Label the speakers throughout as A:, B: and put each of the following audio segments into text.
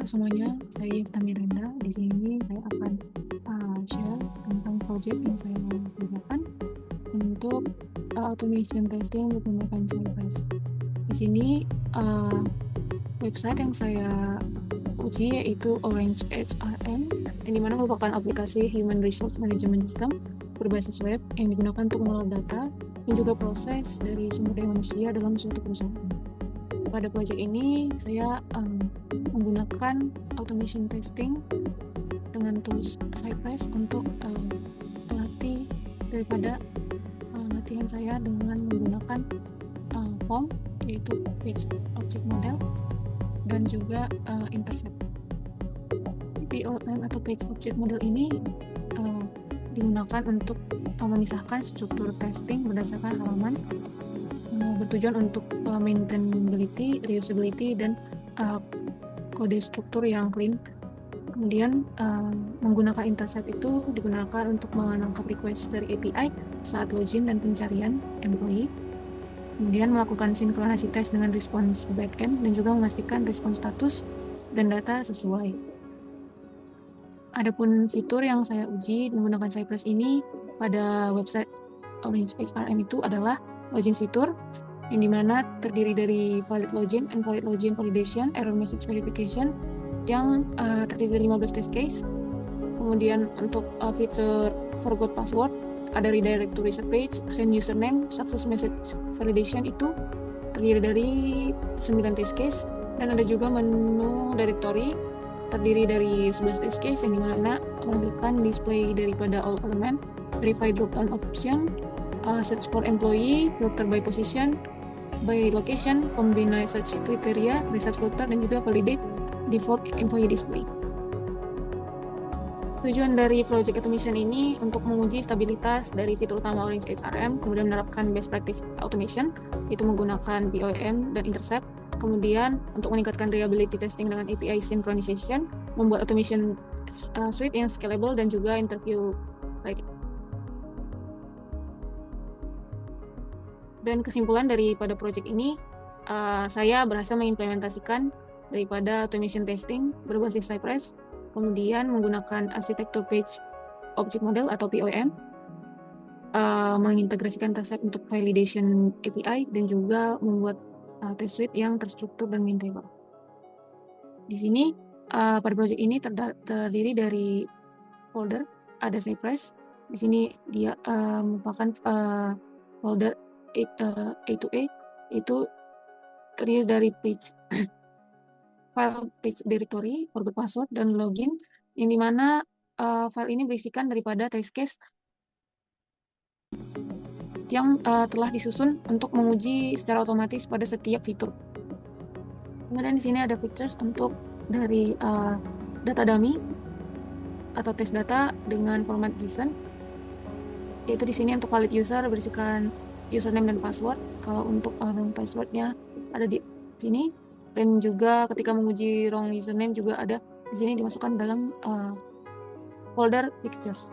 A: semuanya, saya Yifta Miranda. Di sini saya akan share tentang project yang saya kerjakan untuk automation testing menggunakan Cypress. Di sini uh, website yang saya uji yaitu Orange HRM, yang dimana merupakan aplikasi Human Resource Management System berbasis web yang digunakan untuk mengelola data dan juga proses dari sumber daya manusia dalam suatu perusahaan. Pada project ini saya menggunakan automation testing dengan tools Cypress untuk melatih daripada latihan saya dengan menggunakan form yaitu page object model dan juga intercept. POM atau page object model ini digunakan untuk memisahkan struktur testing berdasarkan halaman bertujuan untuk maintainability, reusability, dan kode struktur yang clean. Kemudian menggunakan intercept itu digunakan untuk menangkap request dari API saat login dan pencarian employee. Kemudian melakukan sinkronasi tes dengan response backend dan juga memastikan respons status dan data sesuai. Adapun fitur yang saya uji menggunakan Cypress ini pada website Orange HRM itu adalah login fitur, yang dimana terdiri dari valid login, invalid login validation, error message verification, yang terdiri dari 15 test case. Kemudian untuk fitur forgot password, ada redirect to reset page, send username, success message validation itu terdiri dari 9 test case, dan ada juga menu directory terdiri dari 11 test case yang dimana menampilkan display daripada all element, verify drop down option, search for employee, filter by position, by location, combine search criteria, research filter, dan juga validate default employee display. Tujuan dari project automation ini untuk menguji stabilitas dari fitur utama Orange HRM, kemudian menerapkan best practice automation, itu menggunakan POM dan intercept, kemudian untuk meningkatkan reliability testing dengan API synchronization, membuat automation suite yang scalable, dan juga interview writing. Dan kesimpulan daripada project ini, saya berhasil mengimplementasikan daripada automation testing berbasis Cypress, kemudian menggunakan arsitektur page object model atau POM, mengintegrasikan intercept untuk validation API, dan juga membuat test suite yang terstruktur dan maintainable. Di sini pada project ini terdiri dari folder, ada Cypress. Di sini dia merupakan folder A to A, itu terdiri dari page file page directory, forgot password, dan login, yang dimana file ini berisikan daripada test case yang telah disusun untuk menguji secara otomatis pada setiap fitur. Kemudian di sini ada pictures untuk dari data dummy atau test data dengan format JSON. Yaitu di sini untuk valid user berisikan username dan password. Kalau untuk passwordnya ada di sini, dan juga ketika menguji wrong username juga ada di sini dimasukkan dalam folder pictures.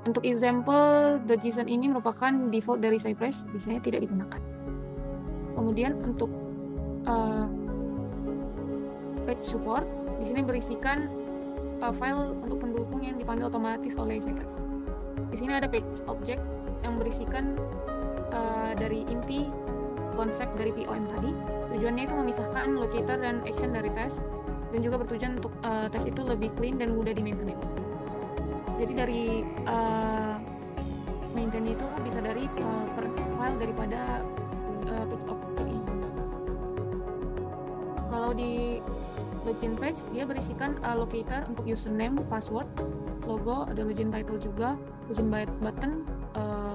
A: Untuk example, .json ini merupakan default dari Cypress, biasanya tidak digunakan. Kemudian untuk page support, di sini berisikan file untuk pendukung yang dipanggil otomatis oleh Cypress. Di sini ada page object yang berisikan dari inti konsep dari POM tadi. Tujuannya itu memisahkan locator dan action dari tes, dan juga bertujuan untuk tes itu lebih clean dan mudah di maintenance. Jadi dari maintain itu bisa dari per file daripada page object ini. Kalau di login page, dia berisikan locator untuk username, password, logo, ada login title juga, login button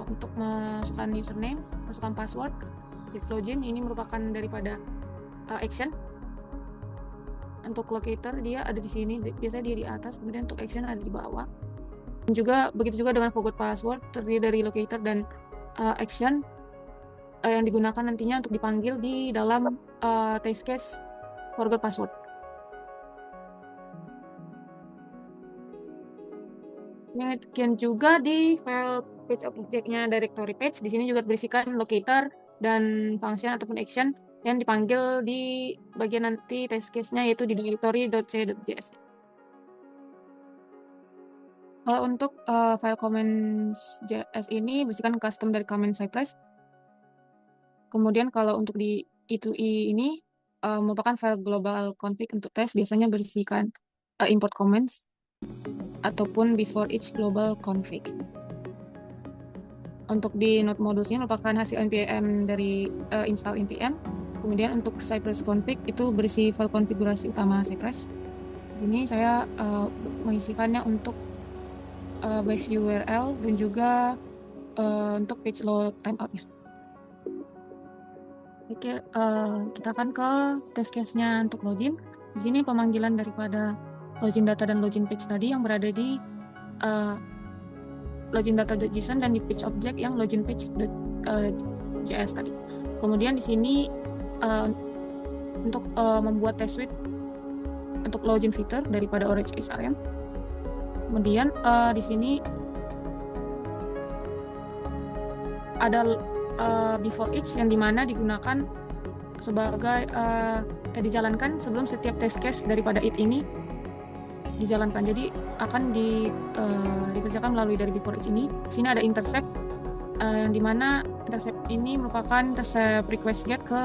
A: untuk masukkan username, masukkan password. Di login ini merupakan daripada action. Untuk locator dia ada di sini, biasanya dia di atas, kemudian untuk action ada di bawah. Dan juga begitu juga dengan forgot password, terdiri dari locator dan action yang digunakan nantinya untuk dipanggil di dalam test case forgot password. Demikian juga di file page object-nya directory page, di sini juga berisikan locator dan function ataupun action yang dipanggil di bagian nanti test case-nya, yaitu di directory.c.js. Kalau untuk file comments.js ini bersihkan custom dari comment Cypress. Kemudian kalau untuk di E2E ini merupakan file global config untuk tes, biasanya bersihkan import comments ataupun before each global config. Untuk di node modulesnya merupakan hasil npm dari install npm. Kemudian untuk Cypress config itu berisi file konfigurasi utama Cypress. Di sini saya mengisikannya untuk base URL dan juga untuk page load timeout-nya. Oke, kita akan ke test case-nya untuk login. Di sini pemanggilan daripada login data dan login page tadi yang berada di login data.json dan di page object yang login page.js tadi. Kemudian di sini untuk membuat test suite untuk login fitur daripada Orange HRM. Kemudian di sini ada before each yang dimana digunakan sebagai dijalankan sebelum setiap test case daripada it ini dijalankan. Jadi akan dikerjakan melalui dari before each ini. Di sini ada intercept yang dimana intercept ini merupakan intercept request get ke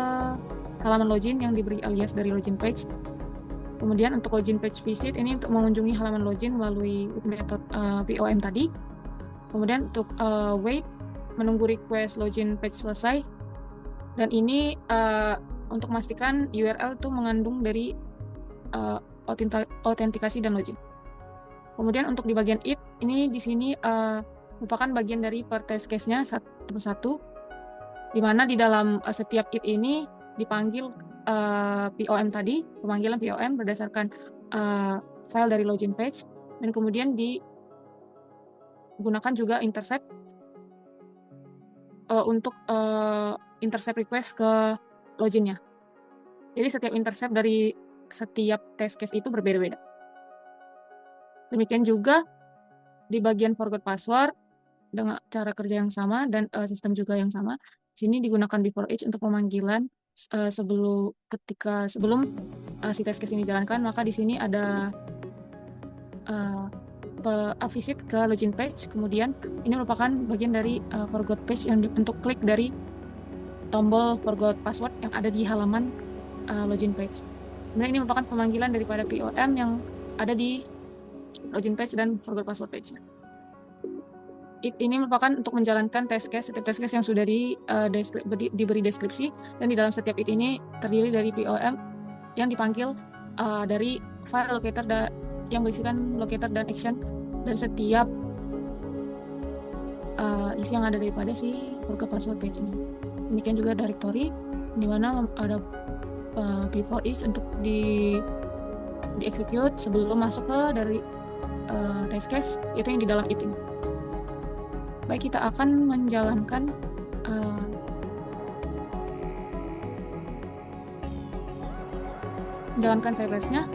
A: halaman login yang diberi alias dari login page. Kemudian untuk login page visit ini untuk mengunjungi halaman login melalui metode POM tadi. Kemudian untuk wait menunggu request login page selesai. Dan ini untuk memastikan URL itu mengandung dari autentikasi dan login. Kemudian untuk di bagian it ini di sini merupakan bagian dari per test case-nya satu persatu, di mana di dalam setiap it ini dipanggil POM tadi, pemanggilan POM berdasarkan file dari login page, dan kemudian digunakan juga intercept untuk intercept request ke loginnya. Jadi setiap intercept dari setiap test case itu berbeda-beda. Demikian juga di bagian forgot password dengan cara kerja yang sama dan sistem juga yang sama. Di sini digunakan before each untuk pemanggilan sebelum si test case ini dijalankan, maka di sini ada visit ke login page. Kemudian ini merupakan bagian dari forgot page yang untuk klik dari tombol forgot password yang ada di halaman login page. Kemudian ini merupakan pemanggilan daripada POM yang ada di login page dan forgot password page. Ini merupakan untuk menjalankan test case, setiap test case yang sudah diberi deskripsi, dan di dalam setiap it ini terdiri dari POM yang dipanggil dari file locator yang berisikan locator dan action dari setiap isi yang ada daripada si forgot password page ini. Demikian juga directory, di mana ada before is untuk di-execute sebelum masuk ke dari test case, itu yang di dalam it ini. Baik, kita akan menjalankan Cypress-nya.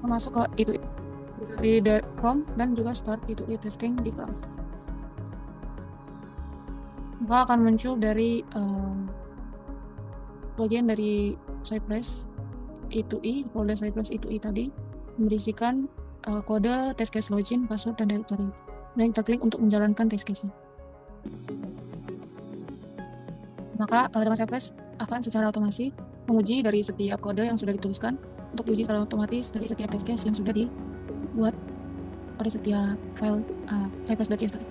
A: Masuk ke itu di Chrome dan juga start itu testing di Chrome. Maka akan muncul dari bagian dari Cypress E2E, folder Cypress E2E tadi berisikan kode test case login, password, dan directory. Dan kita klik untuk menjalankan test case-nya. Maka dengan Cypress akan secara otomatis menguji dari setiap kode yang sudah dituliskan untuk diuji secara otomatis dari setiap test case yang sudah dibuat pada setiap file Cypress.js tadi.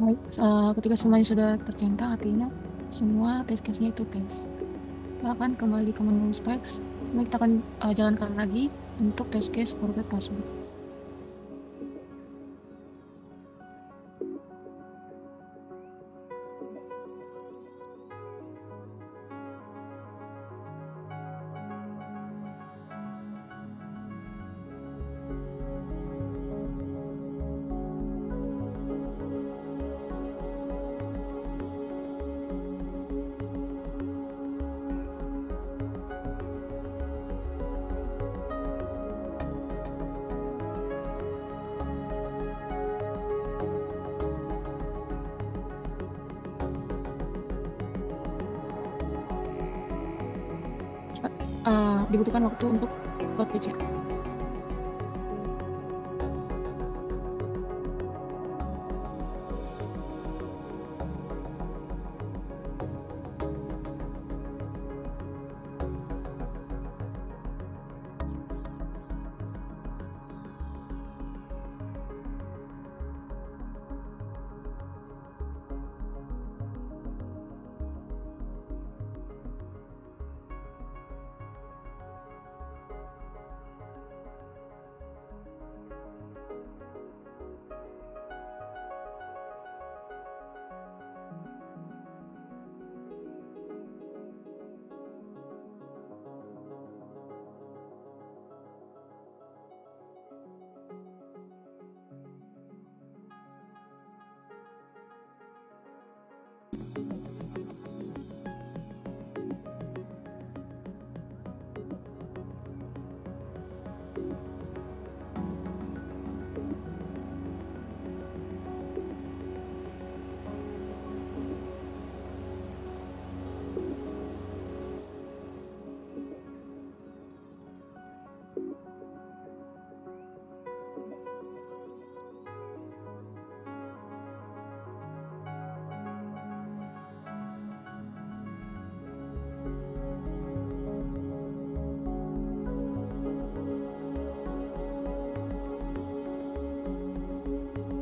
A: Baik, ketika semuanya sudah tercentang, artinya semua test case-nya itu pass. Kita akan kembali ke menu specs. Kemudian kita akan jalankan lagi untuk test case forget password. Dibutuhkan waktu untuk load page-nya.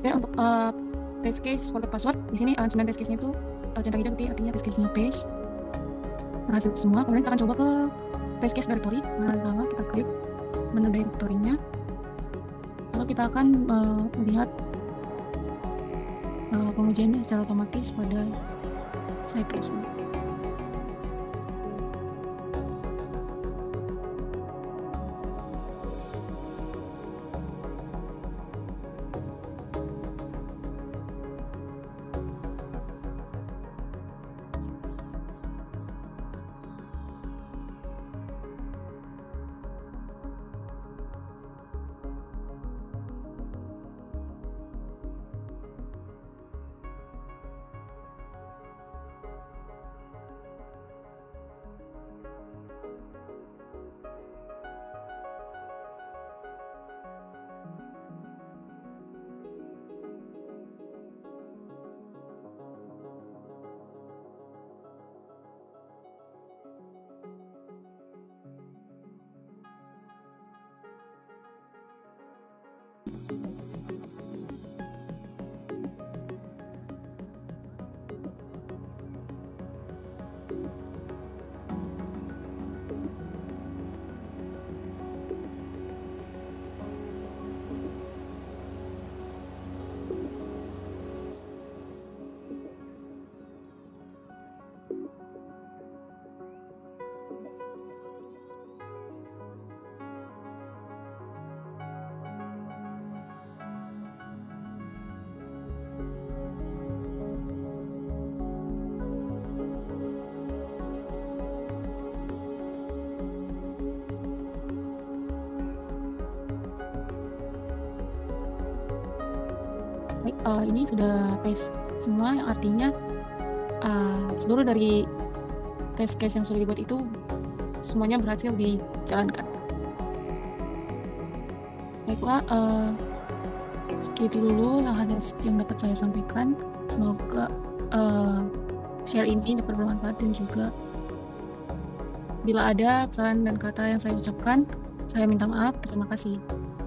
A: Oke, untuk test case forget password di sini 9 test case-nya itu centang hijau putih, artinya test case-nya pass berhasil semua. Kemudian kita akan coba ke test case directory. Pertama kita klik menu directory-nya, lalu kita akan melihat pengujiannya secara otomatis pada Cypress. Baik, ini sudah paste semua, yang artinya seluruh dari test case yang sudah dibuat itu semuanya berhasil dijalankan. Baiklah, segitu dulu yang dapat saya sampaikan. Semoga share ini dapat bermanfaat, dan juga bila ada kesalahan dan kata yang saya ucapkan, saya minta maaf. Terima kasih.